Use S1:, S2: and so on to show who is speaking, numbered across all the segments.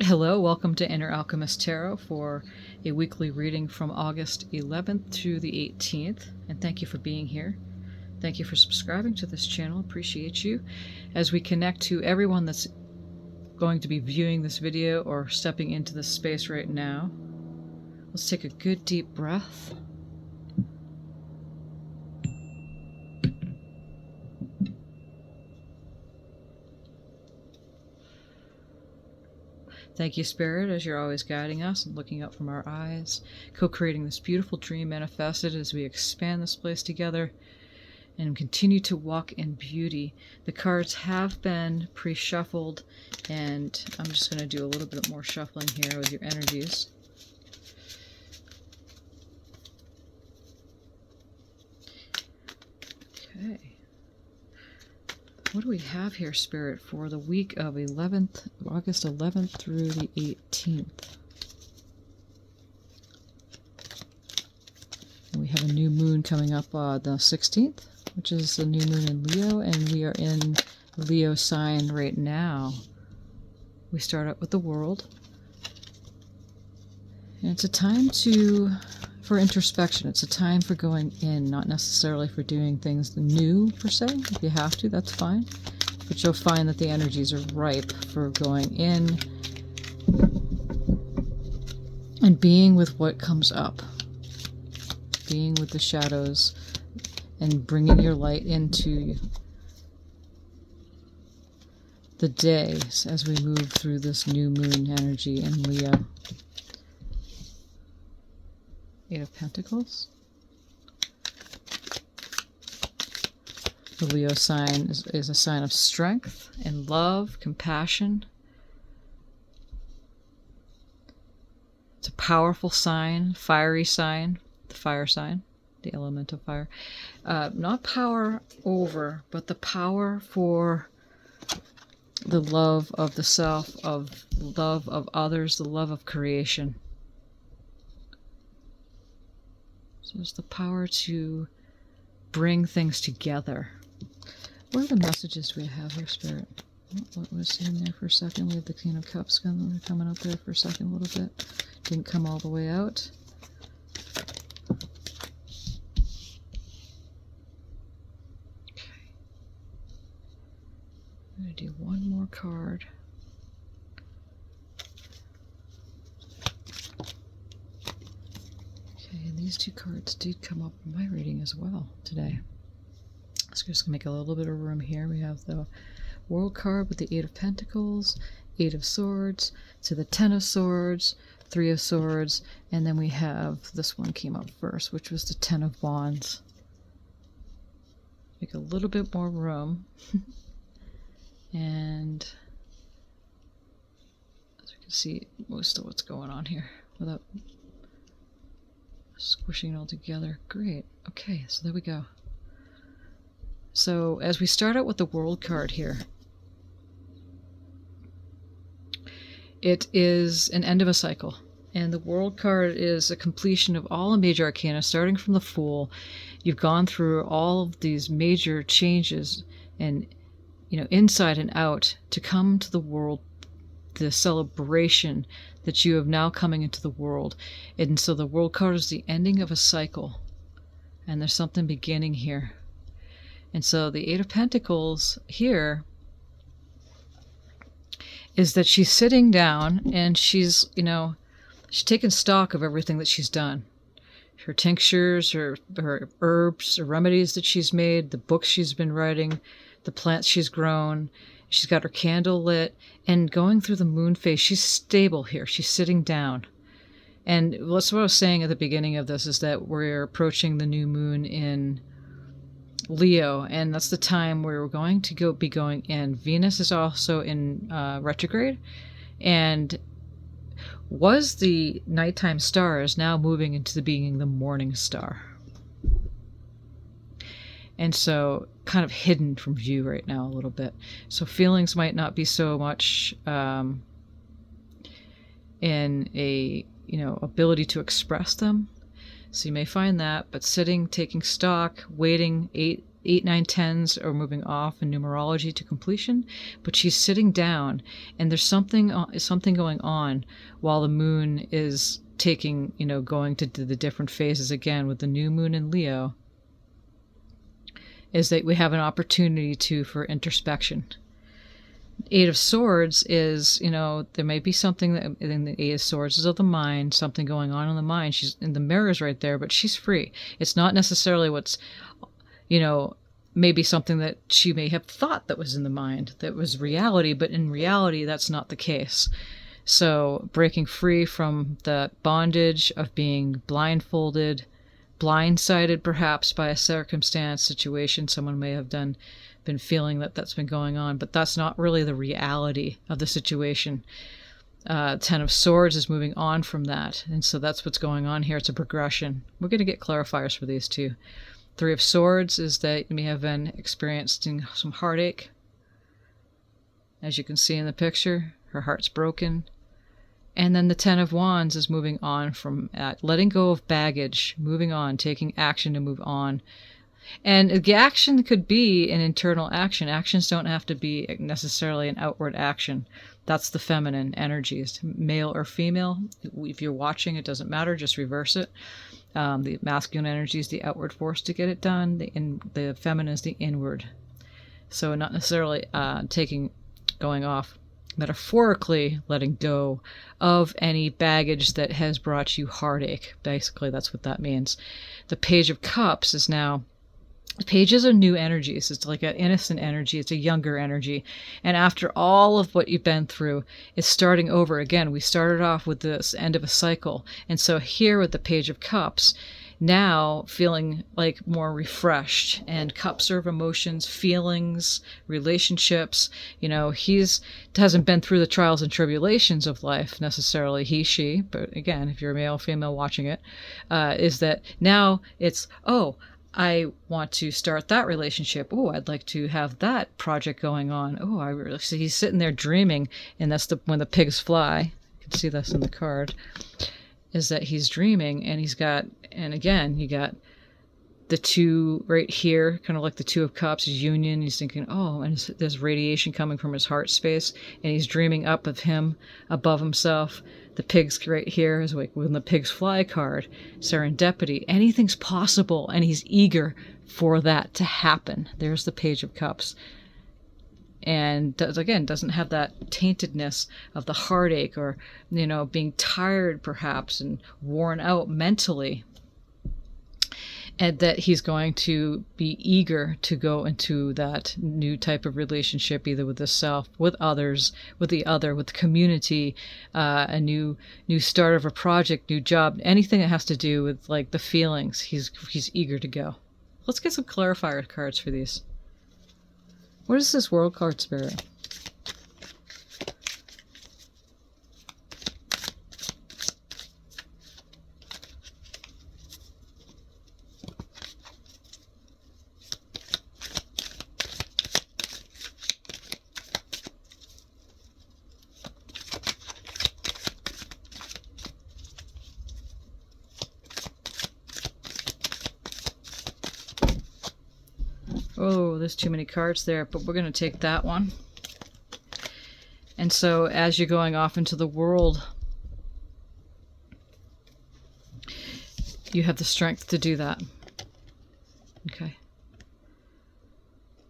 S1: Hello, welcome to Inner Alchemist Tarot for a weekly reading from August 11th to the 18th. And thank you for being here. Thank you for subscribing to this channel. Appreciate you. As we connect to everyone that's going to be viewing this video or stepping into this space right now, let's take a good deep breath. Thank you, Spirit, as you're always guiding us and looking up from our eyes, co-creating this beautiful dream manifested as we expand this place together and continue to walk in beauty. The cards have been pre-shuffled, and I'm just going to do a little bit more shuffling here with your energies. Okay. What do we have here, Spirit, for the week of August 11th through the 18th? And we have a new moon coming up the 16th, which is the new moon in Leo, and we are in Leo sign right now. We start out with the world. And it's a time for introspection. It's a time for going in, not necessarily for doing things new per se. If you have to, that's fine. But you'll find that the energies are ripe for going in and being with what comes up. Being with the shadows and bringing your light into the days as we move through this new moon energy in Leo. Eight of Pentacles. The Leo sign is a sign of strength and love, compassion. It's a powerful sign, fiery sign, the fire sign, the element of fire. Not power over, but the power for the love of the self, of love of others, the love of creation. So it's the power to bring things together. What are the messages we have here, Spirit? What was in there for a second? We have the Queen of Cups coming up there for a second, a little bit. Didn't come all the way out. Okay. I'm going to do one more card. And these two cards did come up in my reading as well today. So we're just going to make a little bit of room here. We have the World card with the Eight of Pentacles, Eight of Swords, to the Ten of Swords, Three of Swords, and then we have, this one came up first, which was the Ten of Wands. Make a little bit more room. And as you can see most of what's going on here without squishing it all together. Great. Okay, so there we go. So as we start out with the World card here, it is an end of a cycle. And the World card is a completion of all the major arcana, starting from the Fool. You've gone through all of these major changes and, inside and out to come to the world, the celebration that you have now coming into the world. And so the World card is the ending of a cycle, and there's something beginning here. And so the Eight of Pentacles here is that she's sitting down and she's taken stock of everything that she's done. Her tinctures, her herbs, her remedies that she's made, the books she's been writing, the plants she's grown. She's got her candle lit, and going through the moon phase, she's stable here. She's sitting down. And that's what I was saying at the beginning of this, is that we're approaching the new moon in Leo, and that's the time where we're going to be going in. Venus is also in retrograde, and was the nighttime star is now moving into being the morning star. And so kind of hidden from view right now a little bit. So feelings might not be so much in a ability to express them. So you may find that, but sitting, taking stock, waiting, 8, 9, 10s are moving off in numerology to completion, but she's sitting down, and there's something going on while the moon is taking, going to the different phases again with the new moon in Leo, is that we have an opportunity for introspection. 8 of Swords is, there may be something that in the 8 of Swords is of the mind, something going on in the mind. She's in the mirrors right there, but she's free. It's not necessarily what's, maybe something that she may have thought that was in the mind, that was reality, but in reality, that's not the case. So breaking free from the bondage of being blindfolded, blindsided perhaps by a circumstance, situation, someone may have been feeling that's been going on, but that's not really the reality of the situation. 10 of Swords is moving on from that, and so that's what's going on here. It's a progression. We're going to get clarifiers for these too. 3 of Swords is that you may have been experiencing some heartache. As you can see in the picture, her heart's broken. And then the 10 of Wands is moving on from that, letting go of baggage, moving on, taking action to move on. And the action could be an internal action. Actions don't have to be necessarily an outward action. That's the feminine energies, male or female. If you're watching, it doesn't matter, just reverse it. The masculine energy is the outward force to get it done. The feminine is the inward. So not necessarily going off. Metaphorically letting go of any baggage that has brought you heartache. Basically, that's what that means. The Page of Cups is now, pages are new energies. It's like an innocent energy. It's a younger energy. And after all of what you've been through, it's starting over again. We started off with this end of a cycle. And so here with the Page of Cups, now feeling like more refreshed, and cups are of emotions, feelings, relationships. He hasn't been through the trials and tribulations of life necessarily, she, but again, if you're a male, female watching it, is that now it's, I want to start that relationship. Oh, I'd like to have that project going on. Oh, I really see. He's sitting there dreaming, and that's when the pigs fly. You can see this in the card. Is that he's dreaming, and again, you got the 2 right here, kind of like the 2 of Cups, union. He's thinking, and there's radiation coming from his heart space, and he's dreaming up of him above himself. The pigs right here is like when the pigs fly card, serendipity. Anything's possible, and he's eager for that to happen. There's the Page of Cups. And doesn't have that taintedness of the heartache or, being tired perhaps and worn out mentally. And that he's going to be eager to go into that new type of relationship, either with the self, with others, with the other, with the community, a new start of a project, new job, anything that has to do with like the feelings. He's eager to go. Let's get some clarifier cards for these. What is this World card spirit? Oh, there's too many cards there, but we're going to take that one. And so as you're going off into the world, you have the strength to do that. Okay.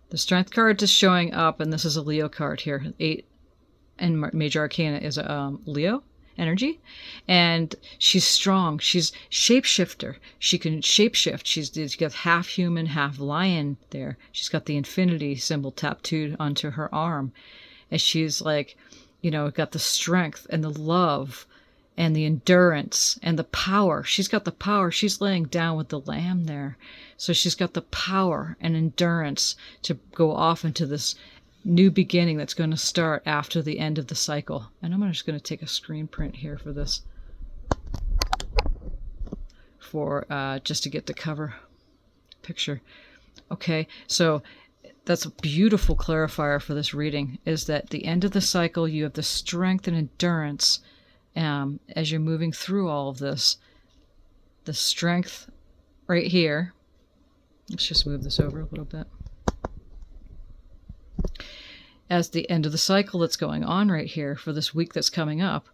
S1: The strength card is showing up, and this is a Leo card here. 8 and Major Arcana is a Leo energy, and she's strong. She's shapeshifter. She can shapeshift. She's got half human, half lion there. She's got the infinity symbol tattooed onto her arm, and she's like, got the strength and the love and the endurance and the power. She's got the power. She's laying down with the lamb there, so she's got the power and endurance to go off into this new beginning that's going to start after the end of the cycle. And I'm just going to take a screen print here for this, for just to get the cover picture. Okay, so that's a beautiful clarifier for this reading, is that the end of the cycle, you have the strength and endurance as you're moving through all of this. The strength right here, Let's just move this over a little bit. As the end of the cycle that's going on right here for this week that's coming up,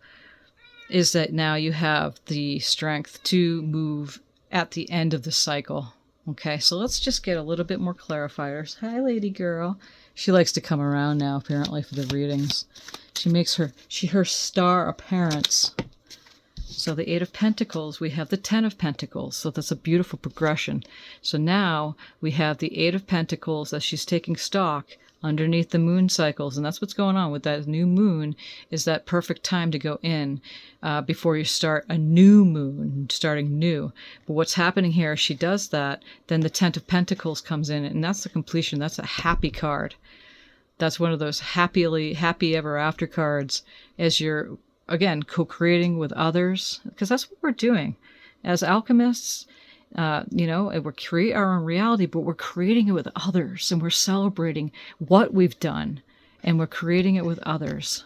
S1: is that now you have the strength to move at the end of the cycle. Okay, so let's just get a little bit more clarifiers. Hi, lady girl. She likes to come around now, apparently, for the readings. She makes her star appearance. So the Eight of Pentacles, we have the Ten of Pentacles. So that's a beautiful progression. So now we have the Eight of Pentacles as she's taking stock underneath the moon cycles. And that's what's going on with that new moon, is that perfect time to go in before you start a new moon, starting new. But what's happening here, she does that, then the Ten of Pentacles comes in, and that's the completion. That's a happy card. That's one of those happy ever after cards as you're, again, co-creating with others, because that's what we're doing. As alchemists, we create our own reality, but we're creating it with others, and we're celebrating what we've done, and we're creating it with others.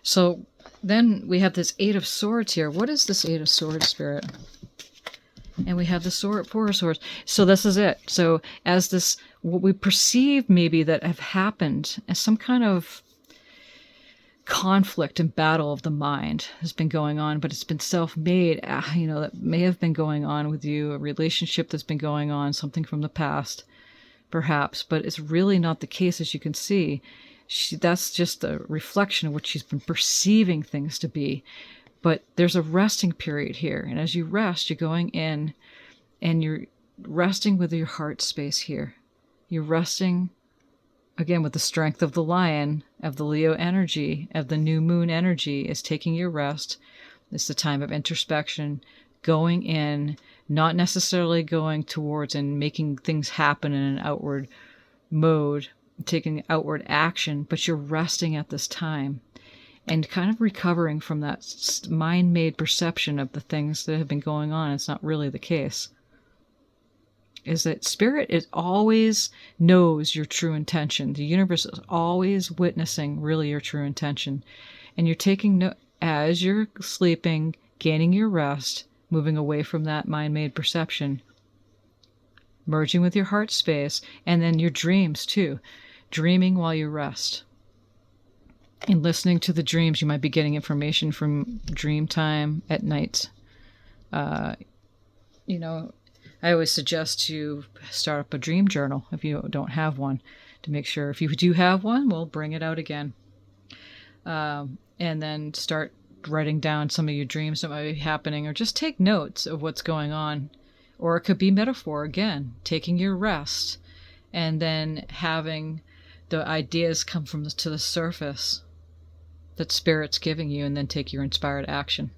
S1: So then we have this Eight of Swords here. What is this Eight of Swords, Spirit? And we have the Four of Swords. So this is it. So as this, what we perceive maybe that have happened as some kind of conflict and battle of the mind has been going on, but it's been self-made, that may have been going on with you, a relationship that's been going on, something from the past, perhaps, but it's really not the case, as you can see. That's just a reflection of what she's been perceiving things to be. But there's a resting period here, and as you rest, you're going in, and you're resting with your heart space here. You're resting again with the strength of the lion, of the Leo energy, of the new moon energy, is taking your rest. It's the time of introspection, going in, not necessarily going towards and making things happen in an outward mode, taking outward action, but you're resting at this time and kind of recovering from that mind-made perception of the things that have been going on. It's not really the case. Is that Spirit always knows your true intention. The universe is always witnessing really your true intention. And you're taking as you're sleeping, gaining your rest, moving away from that mind-made perception, merging with your heart space, and then your dreams too. Dreaming while you rest. And listening to the dreams, you might be getting information from dream time at night. I always suggest you start up a dream journal if you don't have one, to make sure. If you do have one, we'll bring it out again. And then start writing down some of your dreams that might be happening, or just take notes of what's going on. Or it could be metaphor, again, taking your rest and then having the ideas come to the surface that Spirit's giving you, and then take your inspired action.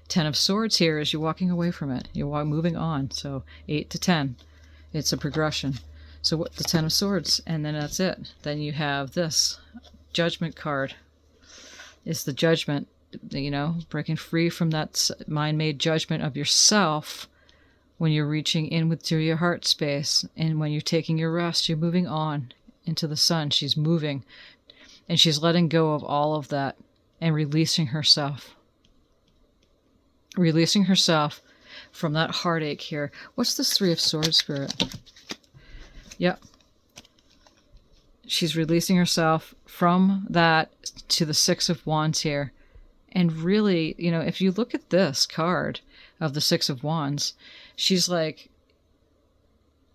S1: 10 of Swords here is you're walking away from it. You're moving on. So 8 to 10. It's a progression. So what the 10 of Swords, and then that's it. Then you have this Judgment card. It's the judgment, breaking free from that mind-made judgment of yourself when you're reaching in to your heart space. And when you're taking your rest, you're moving on into the sun. She's moving. And she's letting go of all of that and releasing herself. Releasing herself from that heartache here. What's this 3 of Swords, Spirit? Yep. She's releasing herself from that to the 6 of Wands here. And really, if you look at this card of the 6 of Wands, she's like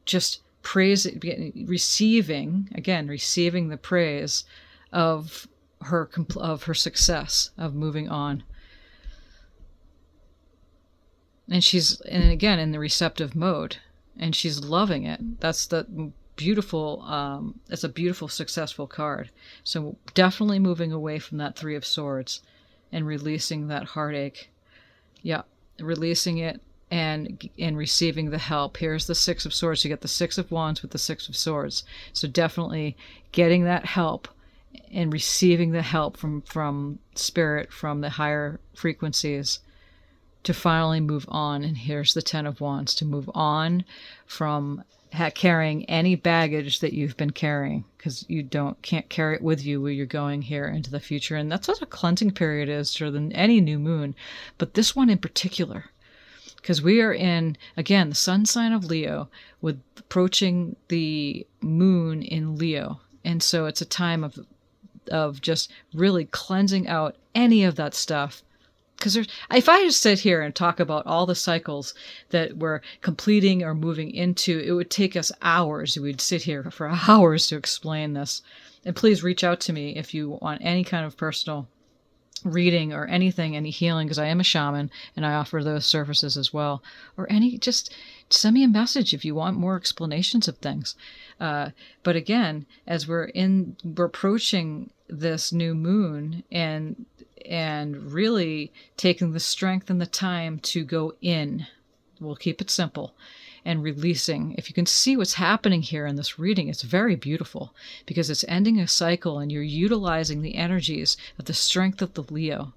S1: just receiving the praise of her success of moving on. And she's, and again, in the receptive mode, and she's loving it. That's the beautiful, it's a beautiful, successful card. So definitely moving away from that 3 of Swords and releasing that heartache. Yeah, releasing it and receiving the help. Here's the 6 of Swords. You get the 6 of Wands with the 6 of Swords. So definitely getting that help and receiving the help from Spirit, from the higher frequencies, to finally move on. And here's the 10 of Wands, to move on from carrying any baggage that you've been carrying, because you can't carry it with you where you're going here into the future. And that's what a cleansing period is for any new moon, but this one in particular, because we are in, again, the sun sign of Leo with approaching the moon in Leo. And so it's a time of just really cleansing out any of that stuff. Because if I just sit here and talk about all the cycles that we're completing or moving into, it would take us hours. We'd sit here for hours to explain this. And please reach out to me if you want any kind of personal reading or anything, any healing, because I am a shaman and I offer those services as well. Or just send me a message if you want more explanations of things. But again, as we're approaching this new moon and really taking the strength and the time to go in, we'll keep it simple, and releasing. If you can see what's happening here in this reading, it's very beautiful because it's ending a cycle and you're utilizing the energies of the strength of the Leo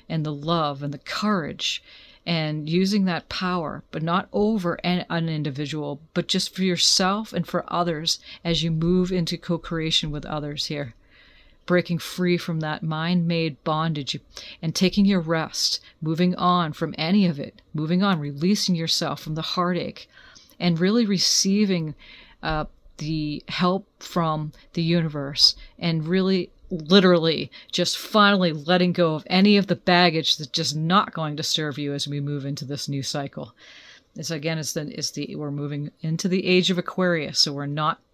S1: and the love and the courage and using that power, but not over an individual, but just for yourself and for others as you move into co-creation with others here. Breaking free from that mind-made bondage and taking your rest, moving on from any of it, moving on, releasing yourself from the heartache, and really receiving the help from the universe, and really, literally, just finally letting go of any of the baggage that's just not going to serve you as we move into this new cycle. We're moving into the age of Aquarius, so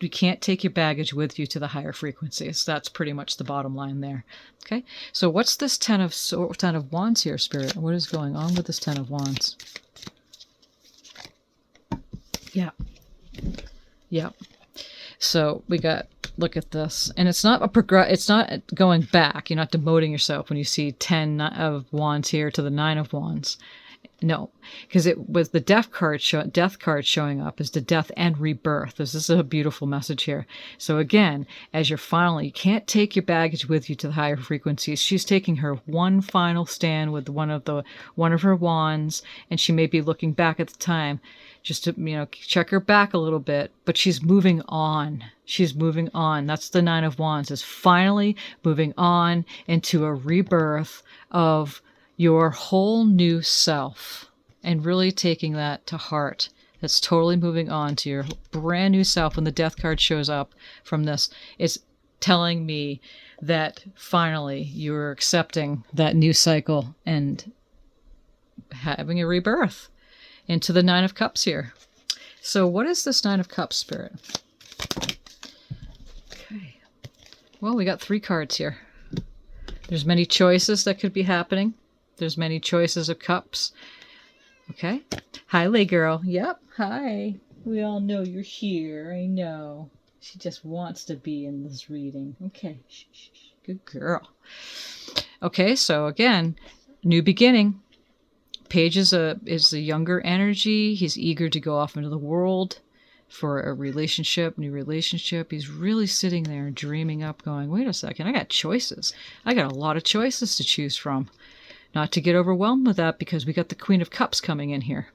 S1: we can't take your baggage with you to the higher frequencies. That's pretty much the bottom line there. Okay, so what's this Ten of Wands here, Spirit? What is going on with this Ten of Wands? Yeah. So we got, look at this, and it's not it's not going back. You're not demoting yourself when you see 10 of Wands here to the 9 of Wands. No, because it was the death card showing up as the death and rebirth. This is a beautiful message here. So again, as you can't take your baggage with you to the higher frequencies. She's taking her one final stand with one of her wands, and she may be looking back at the time just to, check her back a little bit, but she's moving on. She's moving on. That's the 9 of Wands, is finally moving on into a rebirth of your whole new self, and really taking that to heart. That's totally moving on to your brand new self. When the death card shows up from this, it's telling me that finally you're accepting that new cycle and having a rebirth into the 9 of Cups here. So what is this 9 of Cups, Spirit? Okay. Well, we got 3 cards here. There's many choices that could be happening. There's many choices of cups. Okay. Hi, Lay Girl. Yep. Hi. We all know you're here. I know. She just wants to be in this reading. Okay. Shh, shh, shh. Good girl. Okay. So again, new beginning. Paige is a younger energy. He's eager to go off into the world for a new relationship. He's really sitting there and dreaming up, going, wait a second, I got choices. I got a lot of choices to choose from. Not to get overwhelmed with that, because we got the Queen of Cups coming in here.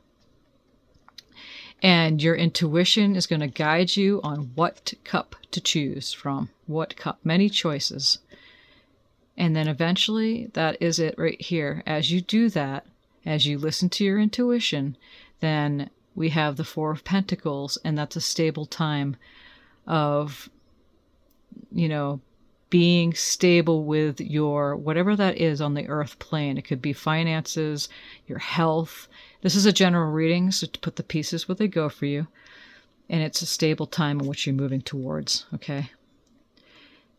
S1: And your intuition is going to guide you on what cup to choose from. What cup? Many choices. And then eventually, that is it right here. As you do that, as you listen to your intuition, then we have the 4 of Pentacles, and that's a stable time of, being stable with your, whatever that is on the earth plane. It could be finances, your health. This is a general reading, so to put the pieces where they go for you. And it's a stable time in which you're moving towards, okay?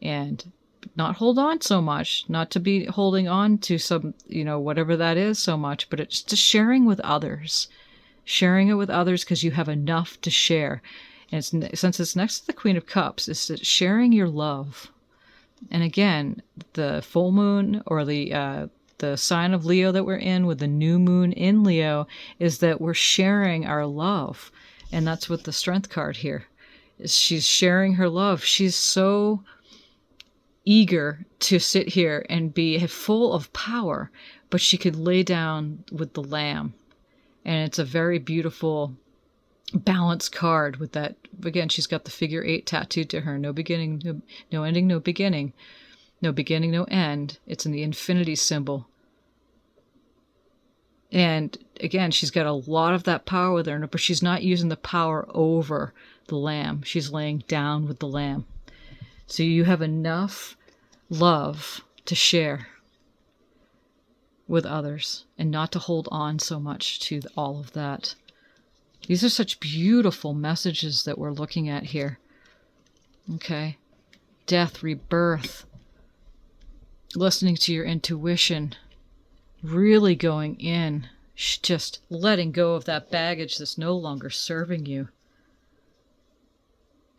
S1: And not hold on so much, not to be holding on to some, whatever that is so much, but it's just sharing with others. Sharing it with others because you have enough to share. And since it's next to the Queen of Cups, it's sharing your love. And again, the full moon, or the sign of Leo that we're in with the new moon in Leo, is that we're sharing our love. And that's with the Strength card here. She's sharing her love. She's so eager to sit here and be full of power, but she could lay down with the Lamb. And it's a very beautiful balanced card with that. Again, she's got the figure 8 tattooed to her. No beginning, no ending, no beginning. No beginning, no end. It's in the infinity symbol. And again, she's got a lot of that power with her, but she's not using the power over the lamb. She's laying down with the lamb. So you have enough love to share with others and not to hold on so much to all of that. These are such beautiful messages that we're looking at here. Okay. Death, rebirth, listening to your intuition, really going in, just letting go of that baggage that's no longer serving you.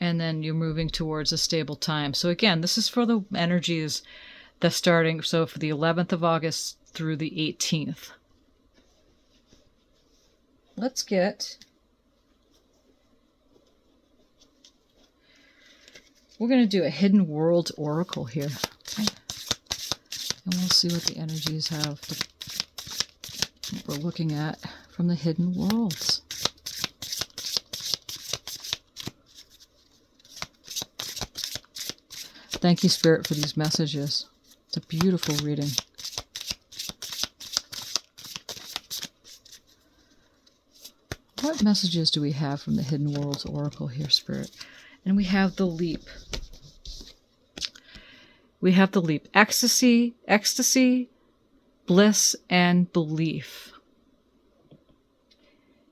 S1: And then you're moving towards a stable time. So again, this is for the energies that's starting, so for the 11th of August through the 18th. Let's get... We're going to do a Hidden World Oracle here. Okay. And we'll see what the energies have, what we're looking at from the Hidden Worlds. Thank you, Spirit, for these messages. It's a beautiful reading. What messages do we have from the Hidden Worlds Oracle here, Spirit? And we have the leap. We have the leap. Ecstasy, bliss, and belief.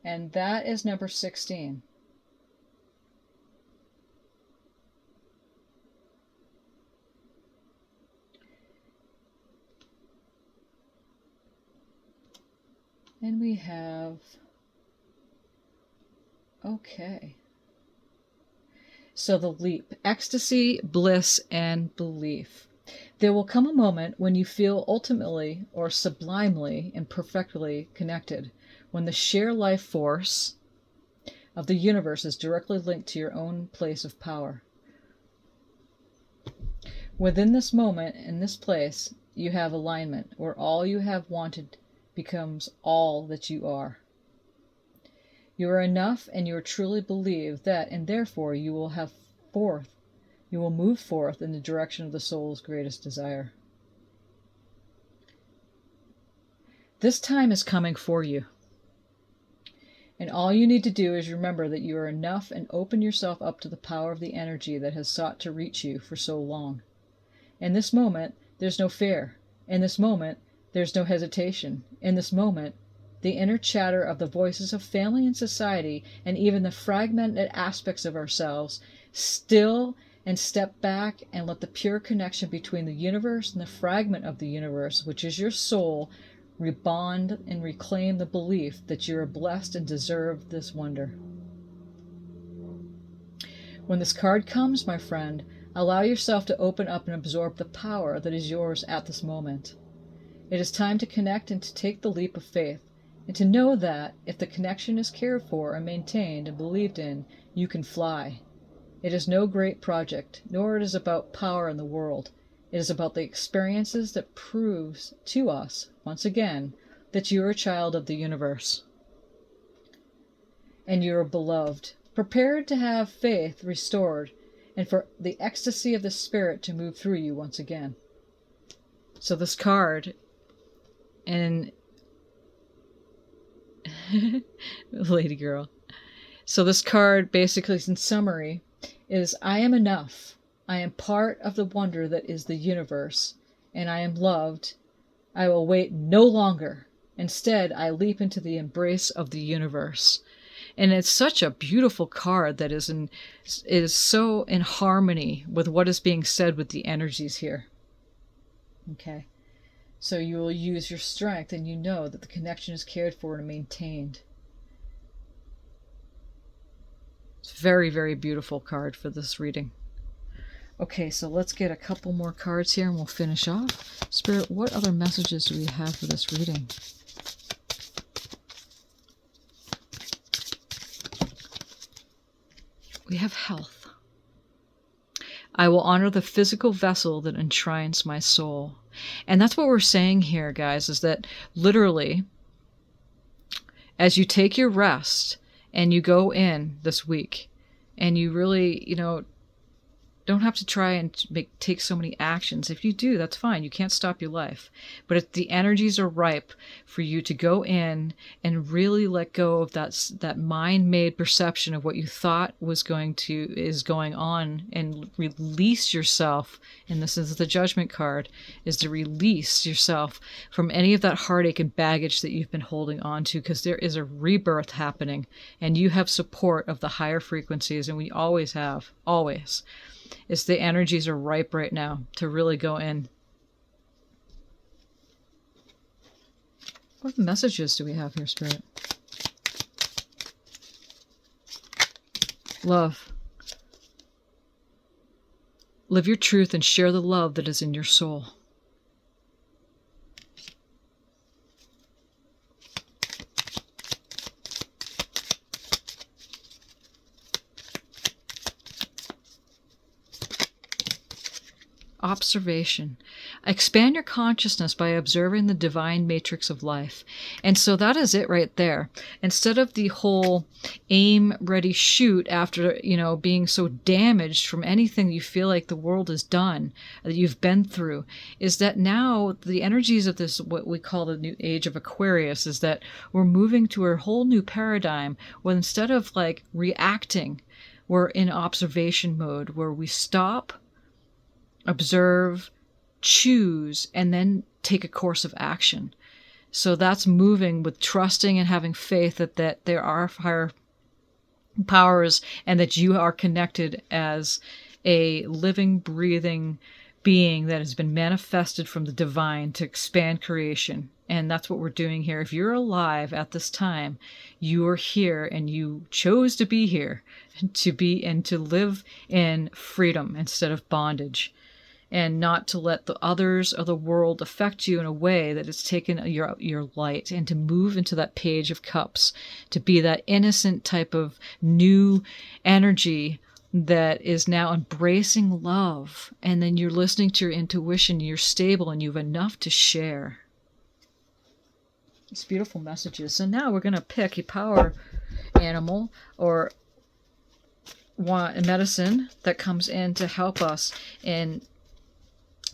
S1: And that is number 16. And we have... Okay. So the leap, ecstasy, bliss, and belief. There will come a moment when you feel ultimately or sublimely and perfectly connected, when the sheer life force of the universe is directly linked to your own place of power. Within this moment, in this place, you have alignment, where all you have wanted becomes all that you are. You are enough, and you truly believe that, and therefore you will move forth in the direction of the soul's greatest desire. This time is coming for you. And all you need to do is remember that you are enough and open yourself up to the power of the energy that has sought to reach you for so long. In this moment, there's no fear. In this moment, there's no hesitation. In this moment, the inner chatter of the voices of family and society, and even the fragmented aspects of ourselves, still and step back and let the pure connection between the universe and the fragment of the universe, which is your soul, rebond and reclaim the belief that you are blessed and deserve this wonder. When this card comes, my friend, allow yourself to open up and absorb the power that is yours at this moment. It is time to connect and to take the leap of faith, and to know that, if the connection is cared for and maintained and believed in, you can fly. It is no great project, nor it is about power in the world. It is about the experiences that proves to us, once again, that you are a child of the universe. And you are beloved, prepared to have faith restored, and for the ecstasy of the Spirit to move through you once again. So this card, and lady girl. So this card, basically, in summary, is I am enough. I am part of the wonder that is the universe, and I am loved. I will wait no longer. Instead, I leap into the embrace of the universe. And it's such a beautiful card that is so in harmony with what is being said with the energies here. Okay. So you will use your strength, and you know that the connection is cared for and maintained. It's a very, very beautiful card for this reading. Okay, so let's get a couple more cards here and we'll finish off. Spirit, what other messages do we have for this reading? We have health. I will honor the physical vessel that enshrines my soul. And that's what we're saying here, guys, is that literally, as you take your rest and you go in this week and you really, don't have to try and take so many actions. If you do, that's fine. You can't stop your life. But if the energies are ripe for you to go in and really let go of that mind-made perception of what you thought is going on, and release yourself, and this is the Judgment card, is to release yourself from any of that heartache and baggage that you've been holding on to, because there is a rebirth happening, and you have support of the higher frequencies, and we always have, always. It's the energies are ripe right now to really go in. What messages do we have here, Spirit? Love. Live your truth and share the love that is in your soul. Observation. Expand your consciousness by observing the divine matrix of life. And so that is it right there. Instead of the whole aim, ready, shoot after, being so damaged from anything you feel like the world has done, that you've been through, is that now the energies of this, what we call the new age of Aquarius, is that we're moving to a whole new paradigm where instead of like reacting, we're in observation mode where we stop, observe, choose, and then take a course of action. So that's moving with trusting and having faith that there are higher powers and that you are connected as a living, breathing being that has been manifested from the divine to expand creation. And that's what we're doing here. If you're alive at this time, you are here and you chose to be here, to be and to live in freedom instead of bondage. And not to let the others or the world affect you in a way that it's taken your light, and to move into that page of cups, to be that innocent type of new energy that is now embracing love. And then you're listening to your intuition, you're stable, and you have enough to share. It's beautiful messages. So now we're going to pick a power animal or a medicine that comes in to help us. And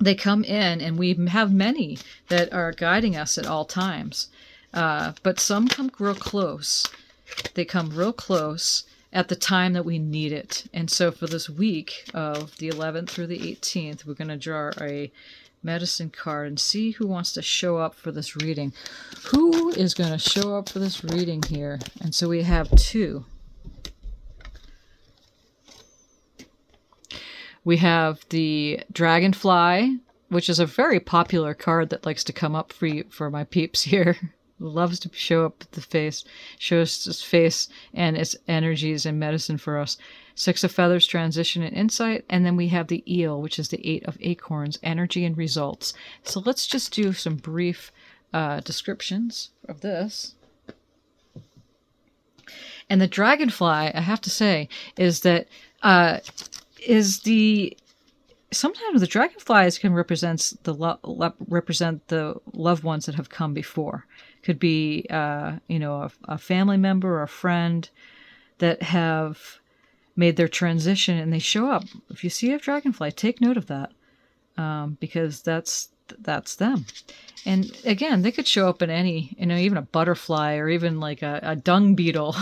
S1: they come in, and we have many that are guiding us at all times. But some come real close. They come real close at the time that we need it. And so for this week of the 11th through the 18th, we're going to draw a medicine card and see who wants to show up for this reading. Who is going to show up for this reading here? And so we have two. We have the Dragonfly, which is a very popular card that likes to come up for my peeps here. Loves to show up at the face, shows its face and its energies and medicine for us. 6 of Feathers, transition and insight. And then we have the Eel, which is the 8 of Acorns, energy and results. So let's just do some brief descriptions of this. And the Dragonfly, I have to say, is that sometimes the dragonflies can represent the loved ones that have come before. Could be a family member or a friend that have made their transition and they show up. If you see a dragonfly, take note of that, because that's them. And again, they could show up in any, even a butterfly or even like a dung beetle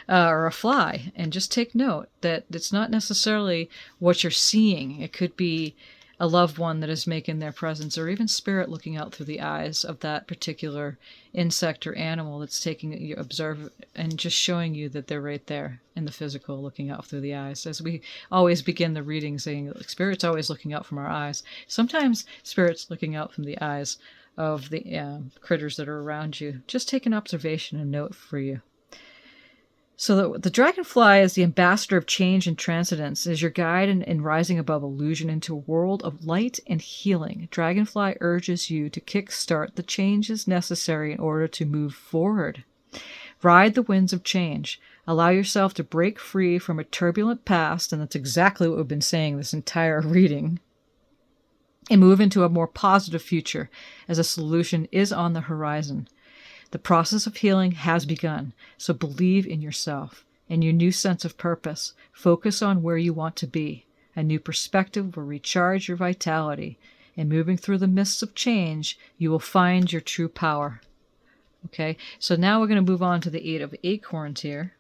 S1: or a fly. And just take note that it's not necessarily what you're seeing. It could be a loved one that is making their presence, or even spirit looking out through the eyes of that particular insect or animal that's taking you observe and just showing you that they're right there in the physical, looking out through the eyes. As we always begin the reading saying, spirit's always looking out from our eyes. Sometimes spirit's looking out from the eyes of the critters that are around you. Just take an observation and note for you. So the dragonfly is the ambassador of change and transcendence, is your guide in rising above illusion into a world of light and healing. Dragonfly urges you to kickstart the changes necessary in order to move forward. Ride the winds of change. Allow yourself to break free from a turbulent past, and that's exactly what we've been saying this entire reading, and move into a more positive future as a solution is on the horizon. The process of healing has begun, so believe in yourself and your new sense of purpose. Focus on where you want to be. A new perspective will recharge your vitality. And moving through the mists of change, you will find your true power. Okay, so now we're going to move on to the 8 of Acorns here.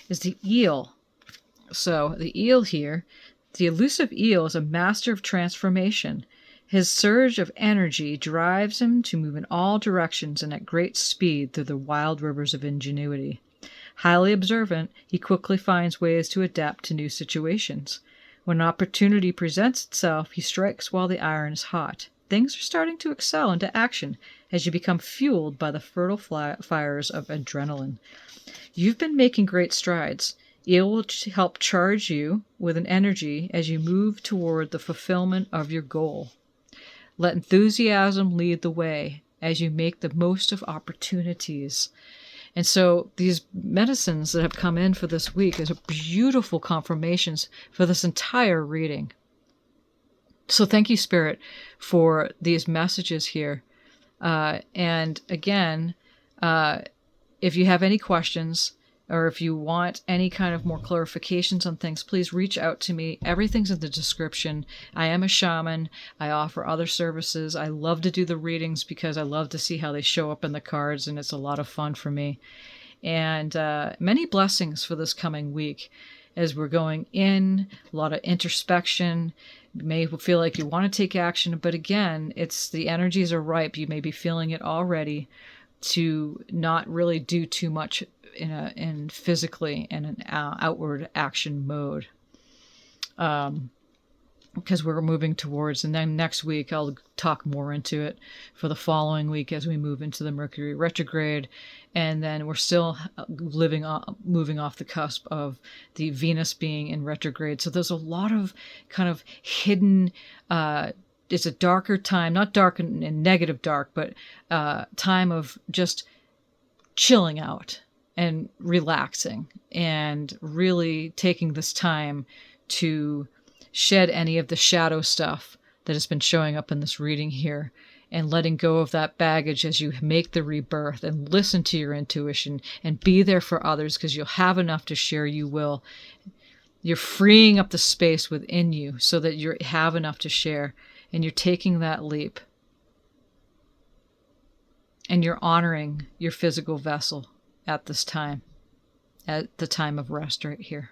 S1: Is the eel. So the eel here, the elusive eel is a master of transformation. His surge of energy drives him to move in all directions and at great speed through the wild rivers of ingenuity. Highly observant, he quickly finds ways to adapt to new situations. When an opportunity presents itself, he strikes while the iron is hot. Things are starting to excel into action as you become fueled by the fertile fires of adrenaline. You've been making great strides. It will help charge you with an energy as you move toward the fulfillment of your goal. Let enthusiasm lead the way as you make the most of opportunities. And so these medicines that have come in for this week is beautiful confirmations for this entire reading. So thank you, Spirit, for these messages here. And again, if you have any questions or if you want any kind of more clarifications on things, please reach out to me. Everything's in the description. I am a shaman. I offer other services. I love to do the readings because I love to see how they show up in the cards, and it's a lot of fun for me. And many blessings for this coming week as we're going in, a lot of introspection. You may feel like you want to take action, but again, it's the energies are ripe. You may be feeling it already to not really do too much in physically in an outward action mode. Because we're moving towards, and then next week I'll talk more into it for the following week as we move into the Mercury retrograde, and then we're still moving off the cusp of the Venus being in retrograde. So there's a lot of kind of hidden, it's a darker time, not dark in negative dark, but time of just chilling out and relaxing and really taking this time to shed any of the shadow stuff that has been showing up in this reading here and letting go of that baggage as you make the rebirth and listen to your intuition and be there for others because you'll have enough to share. You will. You're freeing up the space within you so that you have enough to share, and you're taking that leap and you're honoring your physical vessel at this time, at the time of rest right here.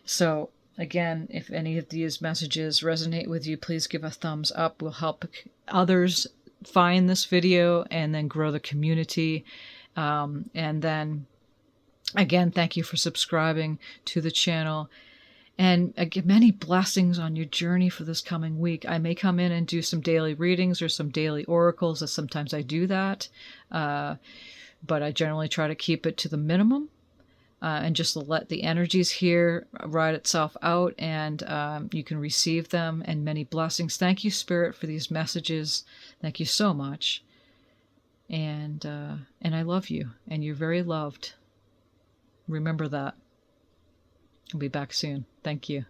S1: So again, if any of these messages resonate with you, please give a thumbs up. We'll help others find this video and then grow the community. And then, again, thank you for subscribing to the channel. And again, many blessings on your journey for this coming week. I may come in and do some daily readings or some daily oracles, as sometimes I do that. But I generally try to keep it to the minimum. And just let the energies here ride itself out, and you can receive them, and many blessings. Thank you, Spirit, for these messages. Thank you so much. And I love you, and you're very loved. Remember that. I'll be back soon. Thank you.